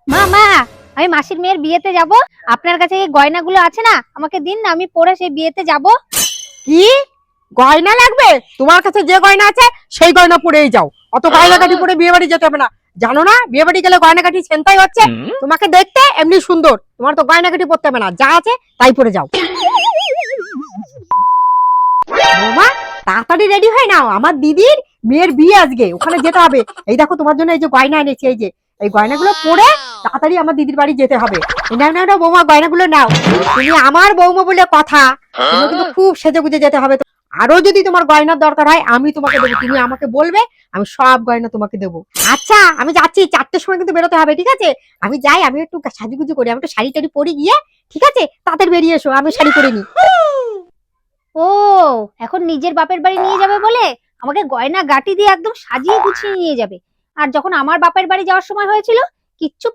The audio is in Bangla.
মা মা, আমি মাসির মেয়ের বিয়েতে যাব। আপনার কাছে এই গয়নাগুলো আছে না, আমাকে দিন না, আমি পরে সেই বিয়েতে যাব। কি গয়না লাগবে? তোমার কাছে যে গয়না আছে সেই গয়না পরেই যাও। অত গয়নাকাটি পরে বিয়ে বাড়ি যেতে হবে না। জানো না বিয়ে বাড়ি গেলে গয়নাকাটি ছেনতাই হচ্ছে। তোমাকে দেখতে এমনি সুন্দর, তোমার তো গয়নাকাটি পরতে হবে না, যা আছে তাই পরে যাও। বৌমা, তাড়াতাড়ি রেডি হয়ে নাও, আমার দিদির মেয়ের বিয়ে আজকে, ওখানে যেতে হবে। এই দেখো তোমার জন্য এই যে গয়না এনেছি, এই যে এই গয়নাগুলো পরে তাড়াতাড়ি আমার দিদির বাড়ি যেতে হবে। নাও নাও নাও বৌমা, গয়নাগুলো নাও। তুমি আমার বৌমা বলে কথা, তুমি কিন্তু খুব সেজে গুজে যেতে হবে। আরো যদি তোমার গয়নার দরকার হয় আমি তোমাকে দেবো, তুমি আমাকে বলবে, আমি সব গয়না তোমাকে দেবো। আচ্ছা আমি যাচ্ছি, 4টের সময় কিন্তু বেরোতে হবে, ঠিক আছে? আমি যাই, আমি একটু সাজুগুজু করি, আমি একটু শাড়ি টাড়ি পরে গিয়ে, ঠিক আছে? তাড়াতাড়ি বেরিয়ে এসো, আমি শাড়ি পরে নি। ও, এখন নিজের বাপের বাড়ি নিয়ে যাবে বলে আমাকে গয়না গাটি দিয়ে একদম সাজিয়ে গুছিয়ে নিয়ে যাবে। আর যখন আমার বাপের বাড়ি যাওয়ার সময় হয়েছিল, কিচ্ছু